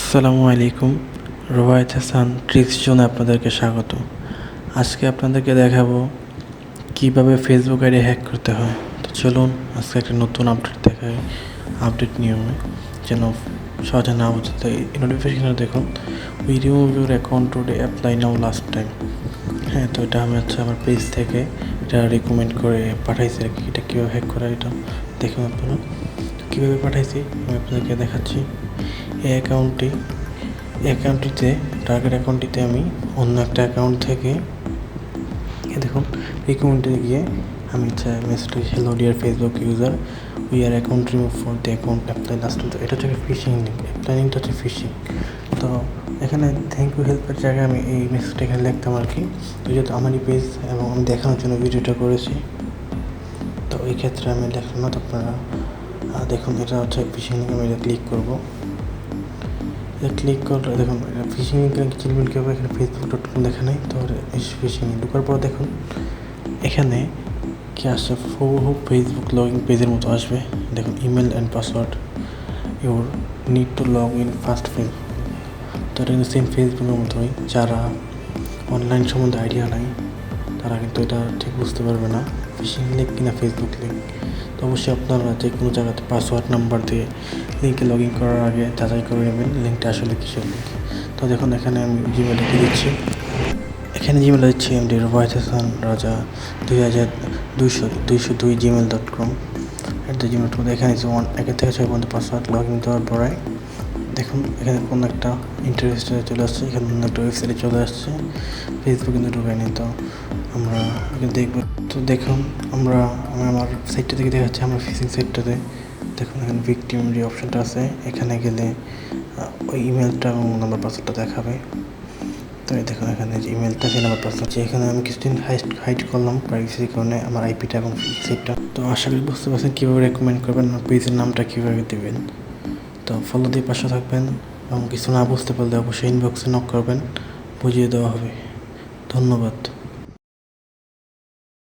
আসসালামু আলাইকুম। রোবায়েত হাসান ট্রিক্স জোনে আপনাদেরকে স্বাগত। আজকে আপনাদেরকে দেখাবো কিভাবে ফেসবুক আইডি হ্যাক করতে হয়। তো চলুন আজকে একটা নতুন আপডেট দেখাই। আপডেট নিয়মে যেন সহজে না বুঝতে এই নোটিফিকেশনে দেখুন, we remove your account today, apply now last time. হ্যাঁ, তো এটা আমি আমার পেজ থেকে এটা রিকমেন্ড করে পাঠাইছি আর কি। এটা কীভাবে হ্যাক করা এটা দেখুন আপনারা। কীভাবে পাঠাইছি আমি আপনাদেরকে দেখাচ্ছি। এই অ্যাকাউন্টটিতে টার্গেট অ্যাকাউন্টটিতে আমি অন্য একটা অ্যাকাউন্ট থেকে দেখুন রিকমেন্ডে গিয়ে আমি মেসেজটি hello dear Facebook user, we are account remove for the account apply last. তো এটা হচ্ছে ফিশিং লিঙ্ক, অ্যাপ্লাই লিঙ্কটা হচ্ছে ফিশিং। তো এখানে থ্যাংক ইউ হেল্পের জায়গায় আমি এই মেসেজটা এখানে লিখতাম আর কি। তো যেহেতু আমারই পেজ এবং আমি দেখানোর জন্য ভিডিওটা করেছি, তো এই ক্ষেত্রে আমি লিখলাম না। তো আপনারা দেখুন এটা হচ্ছে ফিশিং লিঙ্ক। আমি এটা ক্লিক করবো। ক্লিক করলে দেখুন ফিশিং লিঙ্ক চিনবেন কীভাবে, এখানে facebook.com লেখা নেই। তো ফিশিং ঢোকার পর দেখুন এখানে কি আসছে, হুবহু ফেসবুক লগ ইন পেজের মতো আসবে। দেখুন email and password, your need to log in first Facebook. তো এটা কিন্তু সেম ফেসবুকের মতোই। যারা অনলাইন সম্বন্ধে আইডিয়া নাই তারা কিন্তু এটা ঠিক বুঝতে পারবে না ফিশিং লিঙ্ক কিনা ফেসবুক লিঙ্ক। তো অবশ্যই আপনারা যে কোনো জায়গাতে পাসওয়ার্ড নাম্বার দিয়ে লিঙ্কে লগ ইন করার আগে যাচাই করে নেবেন লিঙ্কটা আসলে কিসের লিঙ্ক। তো দেখুন এখানে আমি জিমেল আইডি দিচ্ছি। এখানে জিমেল দিচ্ছি এমডি রোবায়েত হাসান রাজা 2202 gmail.com @gmail.com। এখানে 1 থেকে 6 পর্যন্ত পাসওয়ার্ড লগ ইন দেওয়ার পরে দেখুন এখানে কোনো একটা ইন্টারেস্টে চলে আসছে, এখানে কোনো একটা ওয়েবসাইটে চলে আসছে। ফেসবুক কিন্তু ঢোকায়নি, তো আমরা দেখব। তো দেখুন আমি আমার সাইটটা থেকে দেখাচ্ছি, আমার ফিশিং সাইটটাতে দেখুন এখানে ভিকটিম যে অপশানটা আছে, এখানে গেলে ওই ইমেলটা এবং নাম্বার পাসওয়ার্ডটা দেখাবে। তো এই দেখুন এখানে যে ইমেলটা সেই নাম্বার পাসওয়ার্ড, এখানে আমি কিছুদিন হাইড করলাম প্রাইভেসির কারণে আমার আইপিটা এবং সাইটটা। তো আশা করি বুঝতে পারছেন কীভাবে রেকমেন্ড করবেন, পেজের নামটা কীভাবে দেবেন। তো ফলো দিয়ে পাশে থাকবেন এবং কিছু না বুঝতে পারলে অবশ্যই ইনবক্সে নক করবেন, বুঝিয়ে দেওয়া হবে। ধন্যবাদ।